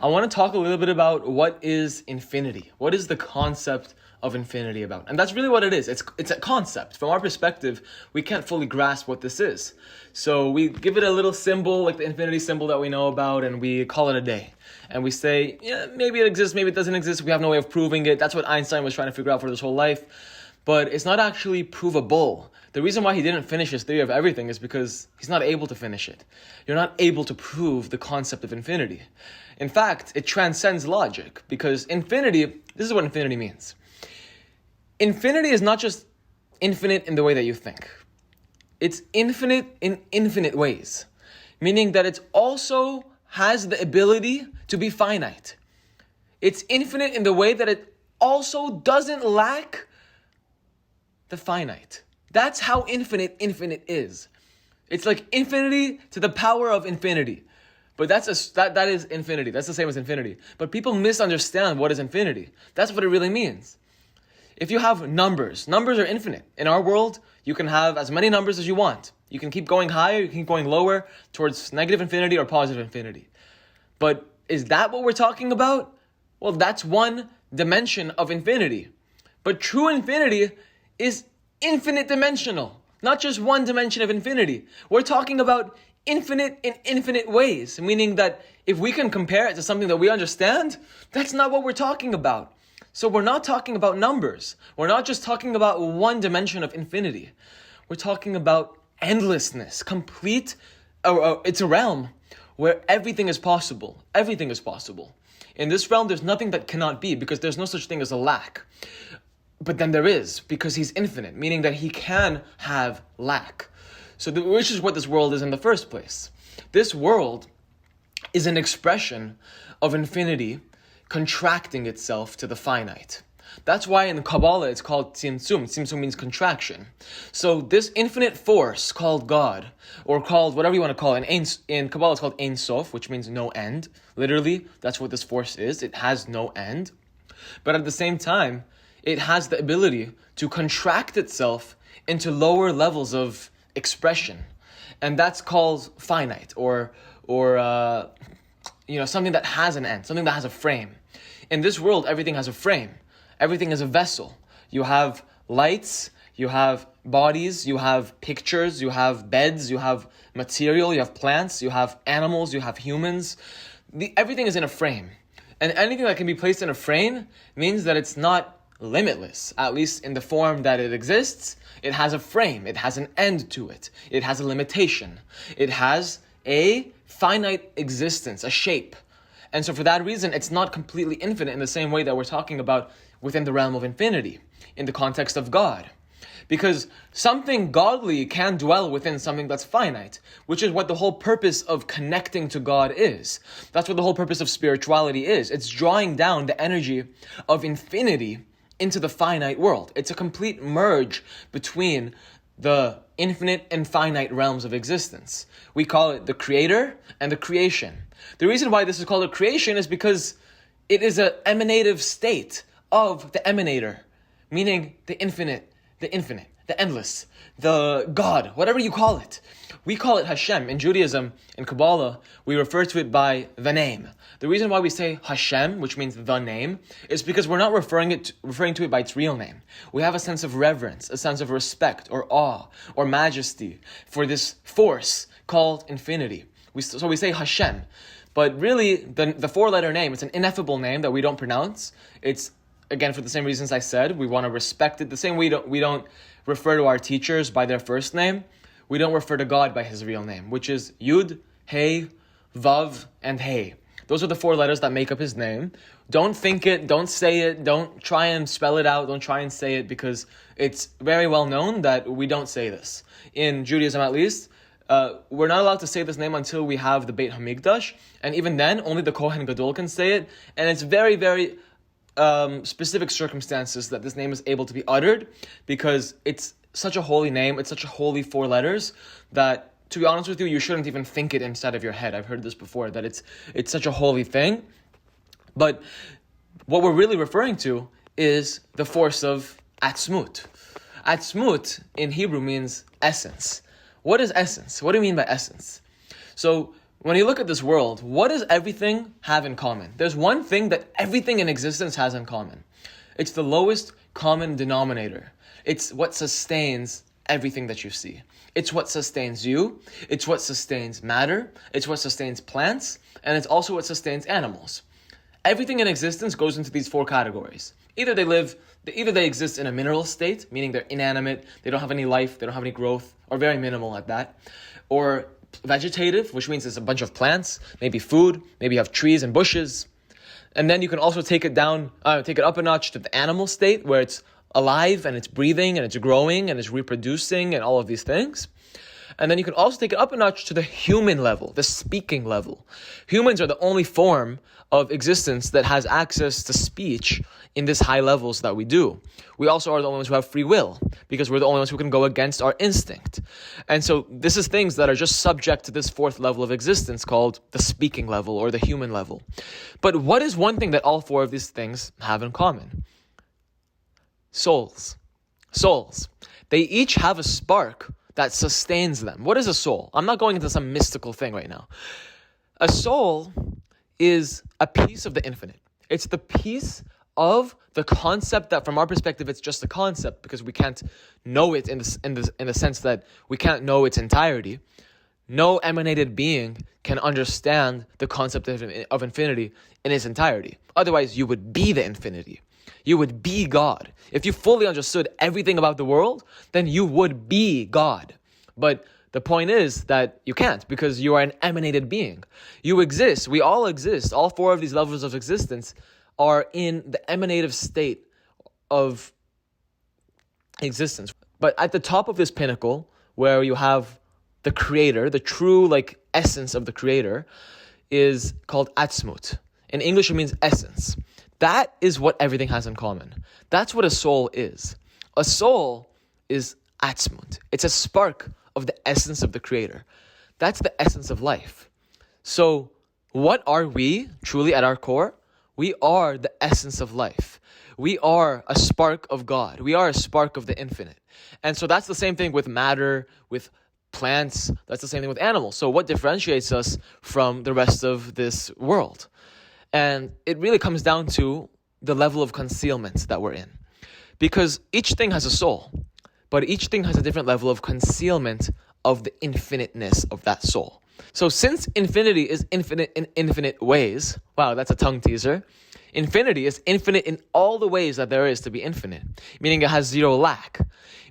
I want to talk a little bit about what is infinity. What is the concept of infinity about? And that's really what it is. It's a concept. From our perspective, we can't fully grasp what this is. So we give it a little symbol, like the infinity symbol that we know about, and we call it a day. And we say, yeah, maybe it exists, maybe it doesn't exist. We have no way of proving it. That's what Einstein was trying to figure out for his whole life. But it's not actually provable. The reason why he didn't finish his theory of everything is because he's not able to finish it. You're not able to prove the concept of infinity. In fact, it transcends logic, because infinity, this is what infinity means. Infinity is not just infinite in the way that you think. It's infinite in infinite ways, meaning that it also has the ability to be finite. It's infinite in the way that it also doesn't lack the finite. That's how infinite is. It's like infinity to the power of infinity. But that is infinity. That's the same as infinity. But people misunderstand what is infinity. That's what it really means. If you have numbers are infinite. In our world, you can have as many numbers as you want. You can keep going higher, you can keep going lower towards negative infinity or positive infinity. But is that what we're talking about? Well, that's one dimension of infinity. But true infinity is infinite dimensional, not just one dimension of infinity. We're talking about infinite in infinite ways, meaning that if we can compare it to something that we understand, that's not what we're talking about. So we're not talking about numbers. We're not just talking about one dimension of infinity. We're talking about endlessness, complete. It's a realm where everything is possible. Everything is possible. In this realm, there's nothing that cannot be, because there's no such thing as a lack. But then there is, because he's infinite, meaning that he can have lack. So which is what this world is in the first place. This world is an expression of infinity contracting itself to the finite. That's why in Kabbalah it's called tzimtzum. Tzimtzum means contraction. So this infinite force called God, or called whatever you want to call it, in Kabbalah it's called Ein Sof, which means no end. Literally, that's what this force is. It has no end. But at the same time, it has the ability to contract itself into lower levels of expression. And that's called finite, or something that has an end, something that has a frame. In this world, everything has a frame. Everything is a vessel. You have lights, you have bodies, you have pictures, you have beds, you have material, you have plants, you have animals, you have humans. Everything is in a frame. And anything that can be placed in a frame means that it's not limitless, at least in the form that it exists. It has a frame, it has an end to it, it has a limitation, it has a finite existence, a shape. And so for that reason, it's not completely infinite in the same way that we're talking about within the realm of infinity, in the context of God. Because something godly can dwell within something that's finite, which is what the whole purpose of connecting to God is. That's what the whole purpose of spirituality is. It's drawing down the energy of infinity into the finite world. It's a complete merge between the infinite and finite realms of existence. We call it the creator and the creation. The reason why this is called a creation is because it is an emanative state of the emanator, meaning the infinite, the endless, the God, whatever you call it. We call it Hashem. In Judaism, in Kabbalah, we refer to it by the name. The reason why we say Hashem, which means the name, is because we're not referring to it by its real name. We have a sense of reverence, a sense of respect or awe or majesty for this force called infinity. So we say Hashem. But really, the four-letter name, it's an ineffable name that we don't pronounce. It's, again, for the same reasons I said, we want to respect it. The same way we don't refer to our teachers by their first name. We don't refer to God by his real name, which is Yud-Hei-Vav Hei. Those are the four letters that make up his name. Don't think it, don't say it, don't try and spell it out, don't try and say it, because it's very well known that we don't say this. In Judaism at least, we're not allowed to say this name until we have the Beit HaMikdash, and even then, only the Kohen Gadol can say it, and it's very, very specific circumstances that this name is able to be uttered, because it's such a holy name, it's such a holy four letters, that, to be honest with you, you shouldn't even think it inside of your head. I've heard this before, that it's such a holy thing. But what we're really referring to is the force of atzmut. Atzmut in Hebrew means essence. What is essence? What do you mean by essence? So When you look at this world, what does everything have in common? There's one thing that everything in existence has in common. It's the lowest common denominator. It's what sustains everything that you see. It's what sustains you. It's what sustains matter. It's what sustains plants. And it's also what sustains animals. Everything in existence goes into these four categories. Either they exist in a mineral state, meaning they're inanimate, they don't have any life, they don't have any growth, or very minimal at that. Or vegetative, which means it's a bunch of plants, maybe food, maybe you have trees and bushes. And then you can also take it up a notch to the animal state, where it's alive and it's breathing and it's growing and it's reproducing and all of these things. And then you can also take it up a notch to the human level, the speaking level. Humans are the only form of existence that has access to speech in this high levels that we do. We also are the only ones who have free will, because we're the only ones who can go against our instinct. And so this is things that are just subject to this fourth level of existence called the speaking level or the human level. But what is one thing that all four of these things have in common? Souls. They each have a spark that sustains them. What is a soul? I'm not going into some mystical thing right now. A soul is a piece of the infinite. It's the piece of the concept that, from our perspective, it's just a concept because we can't know it in the sense that we can't know its entirety. No emanated being can understand the concept of infinity in its entirety. Otherwise, you would be the infinity. You would be God. If you fully understood everything about the world, then you would be God. But the point is that you can't, because you are an emanated being. You exist. We all exist. All four of these levels of existence are in the emanative state of existence. But at the top of this pinnacle, where you have the creator, the true essence of the creator, is called atzmut. In English, it means essence. That is what everything has in common. That's what a soul is. A soul is atzmut. It's a spark of the essence of the creator. That's the essence of life. So what are we truly at our core? We are the essence of life. We are a spark of God. We are a spark of the infinite. And so that's the same thing with matter, with plants. That's the same thing with animals. So what differentiates us from the rest of this world? And it really comes down to the level of concealment that we're in. Because each thing has a soul, but each thing has a different level of concealment of the infiniteness of that soul. So since infinity is infinite in infinite ways, wow, that's a tongue teaser. Infinity is infinite in all the ways that there is to be infinite, meaning it has zero lack,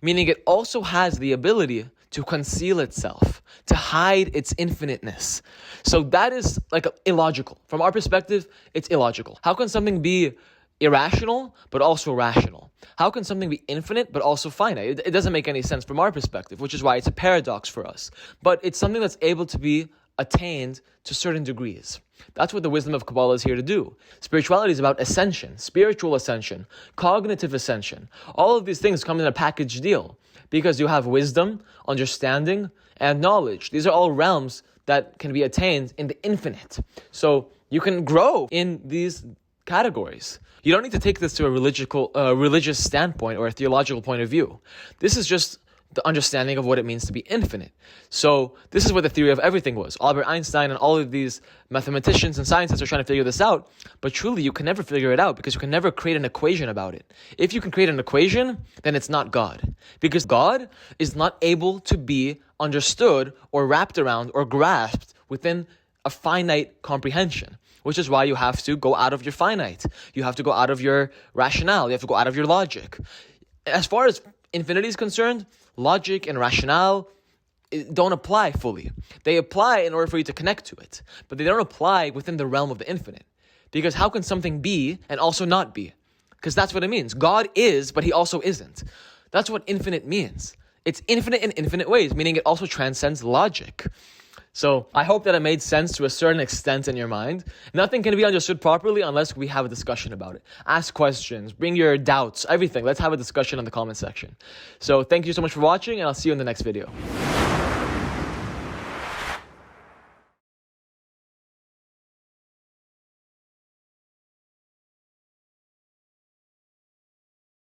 meaning it also has the ability to conceal itself, to hide its infiniteness. So that is illogical. From our perspective, it's illogical. How can something be irrational, but also rational? How can something be infinite, but also finite? It doesn't make any sense from our perspective, which is why it's a paradox for us. But it's something that's able to be attained to certain degrees. That's what the wisdom of Kabbalah is here to do. Spirituality is about ascension, spiritual ascension, cognitive ascension. All of these things come in a package deal, because you have wisdom, understanding, and knowledge. These are all realms that can be attained in the infinite. So you can grow in these categories. You don't need to take this to a religious standpoint or a theological point of view. This is just the understanding of what it means to be infinite. So this is what the theory of everything was. Albert Einstein and all of these mathematicians and scientists are trying to figure this out, but truly you can never figure it out, because you can never create an equation about it. If you can create an equation, then it's not God, because God is not able to be understood or wrapped around or grasped within a finite comprehension, which is why you have to go out of your finite. You have to go out of your rationale. You have to go out of your logic. As far as infinity is concerned, logic and rationale don't apply fully. They apply in order for you to connect to it, but they don't apply within the realm of the infinite. Because how can something be and also not be? Because that's what it means. God is, but he also isn't. That's what infinite means. It's infinite in infinite ways, meaning it also transcends logic. So I hope that it made sense to a certain extent in your mind. Nothing can be understood properly unless we have a discussion about it. Ask questions, bring your doubts, everything. Let's have a discussion in the comment section. So thank you so much for watching, and I'll see you in the next video.